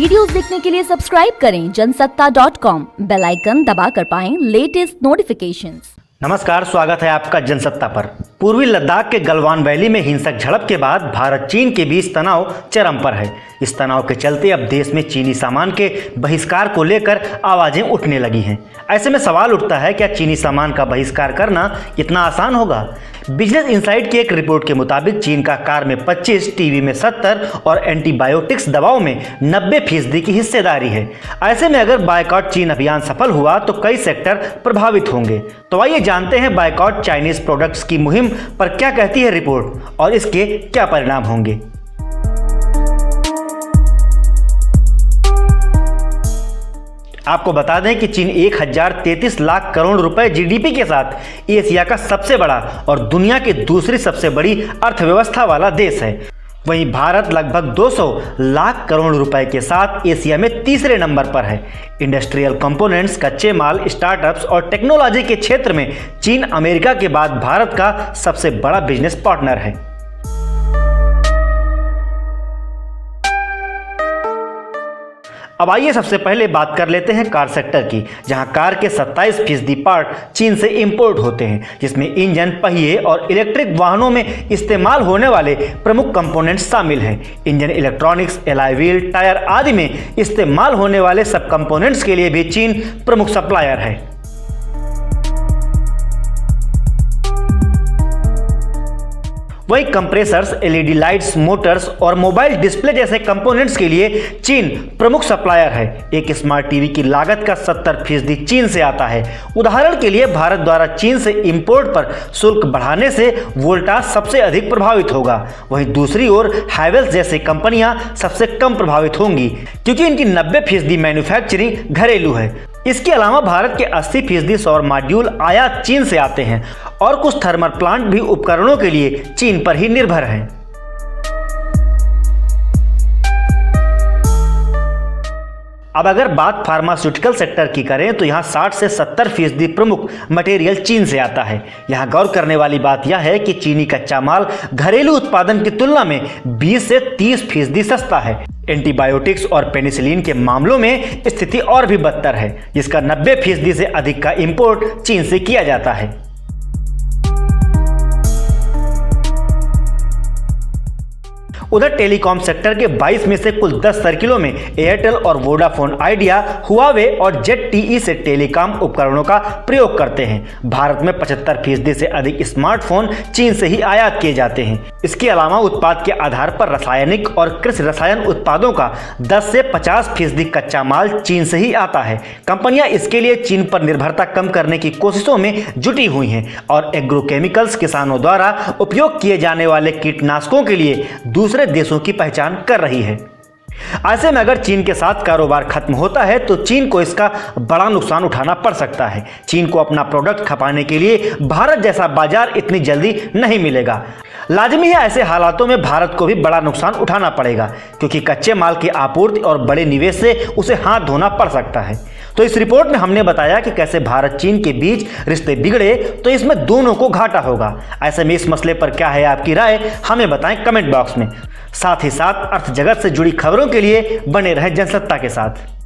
Videos देखने के लिए सब्सक्राइब करें जनसत्ता.com, बेल आइकन दबाकर पाएं लेटेस्ट नोटिफिकेशंस। नमस्कार, स्वागत है आपका जनसत्ता पर। पूर्वी लद्दाख के गलवान वैली में हिंसक झड़प के बाद भारत चीन के बीच तनाव चरम पर है। इस तनाव के चलते अब देश में चीनी सामान के बहिष्कार को लेकर आवाजें उठने लगी हैं। ऐसे में सवाल उठता है, क्या चीनी सामान का बहिष्कार करना इतना आसान होगा? बिजनेस इनसाइट की एक रिपोर्ट के मुताबिक चीन का कार में 25, टीवी में 70 और एंटीबायोटिक्स दवाओं में 90% की हिस्सेदारी है। ऐसे में अगर बायकॉट चीन अभियान सफल हुआ तो कई सेक्टर प्रभावित होंगे। तो आइए जानते हैं बायकॉट चाइनीज प्रोडक्ट्स की मुहिम पर क्या कहती है रिपोर्ट और इसके क्या परिणाम होंगे। आपको बता दें कि चीन 1033 लाख करोड़ रुपए जीडीपी के साथ एशिया का सबसे बड़ा और दुनिया की दूसरी सबसे बड़ी अर्थव्यवस्था वाला देश है। वहीं भारत लगभग 200 लाख करोड़ रुपए के साथ एशिया में तीसरे नंबर पर है। इंडस्ट्रियल कंपोनेंट्स, कच्चे माल, स्टार्टअप्स और टेक्नोलॉजी के क्षेत्र में चीन अमेरिका के बाद भारत का सबसे बड़ा बिजनेस पार्टनर है। अब आइए सबसे पहले बात कर लेते हैं कार सेक्टर की, जहां कार के 27% पार्ट चीन से इंपोर्ट होते हैं, जिसमें इंजन, पहिए और इलेक्ट्रिक वाहनों में इस्तेमाल होने वाले प्रमुख कंपोनेंट्स शामिल हैं। Engine, electronics, alloy wheel, tyre आदि में इस्तेमाल होने वाले सब कंपोनेंट्स के लिए भी चीन प्रमुख सप्लायर है। वहीं कंप्रेसर्स, एलईडी लाइट्स, मोटर्स और मोबाइल डिस्प्ले जैसे कंपोनेंट्स के लिए चीन प्रमुख सप्लायर है। एक स्मार्ट टीवी की लागत का 70% चीन से आता है। उदाहरण के लिए भारत द्वारा चीन से इंपोर्ट पर शुल्क बढ़ाने से वोल्टास सबसे अधिक प्रभावित होगा। वहीं दूसरी ओर हैवेल्स जैसी कंपनियां सबसे कम प्रभावित होंगी, क्योंकि इनकी 90% मैन्युफैक्चरिंग घरेलू है। इसके अलावा भारत के 80% सौर मॉड्यूल आयात चीन से आते हैं और कुछ थर्मल प्लांट भी उपकरणों के लिए चीन पर ही निर्भर हैं। अब अगर बात फार्मास्यूटिकल सेक्टर की करें तो यहाँ 60 से 70% प्रमुख मटेरियल चीन से आता है। यहाँ गौर करने वाली बात यह है कि चीनी कच्चा माल घरेलू उत्पादन की तुलना में 20 से 30% सस्ता है। एंटीबायोटिक्स और पेनिसिलिन के मामलों में स्थिति और भी बदतर है, जिसका 90% से अधिक का इंपोर्ट चीन से किया जाता है। उधर टेलीकॉम सेक्टर के 22 में से कुल 10 सर्किलों में एयरटेल और वोडाफोन आइडिया, हुआवे और ZTE से टेलीकॉम उपकरणों का प्रयोग करते हैं। भारत में 75% से अधिक स्मार्टफोन चीन से ही आयात किए जाते हैं। इसके अलावा उत्पाद के आधार पर रासायनिक और कृषि रसायन उत्पादों का 10 से 50% कच्चा माल चीन से ही आता है। कंपनियां इसके लिए चीन पर निर्भरता कम करने की कोशिशों में जुटी हुई हैं और एग्रोकेमिकल्स, किसानों द्वारा उपयोग किए जाने वाले कीटनाशकों के लिए दूसरे देशों की पहचान कर रही है। ऐसे में अगर चीन के साथ कारोबार खत्म होता है तो चीन को इसका बड़ा नुकसान उठाना पड़ सकता है। चीन को अपना प्रोडक्ट खपाने के लिए भारत जैसा बाजार इतनी जल्दी नहीं मिलेगा। लाजमी है, ऐसे हालातों में भारत को भी बड़ा नुकसान उठाना पड़ेगा, क्योंकि कच्चे माल की आपूर्ति और बड़े निवेश से उसे हाथ धोना पड़ सकता है। तो इस रिपोर्ट में हमने बताया कि कैसे भारत चीन के बीच रिश्ते बिगड़े तो इसमें दोनों को घाटा होगा। ऐसे में इस मसले पर क्या है आपकी राय, हमें बताएं कमेंट बॉक्स में। साथ ही साथ अर्थ जगत से जुड़ी खबरों के लिए बने रहें जनसत्ता के साथ।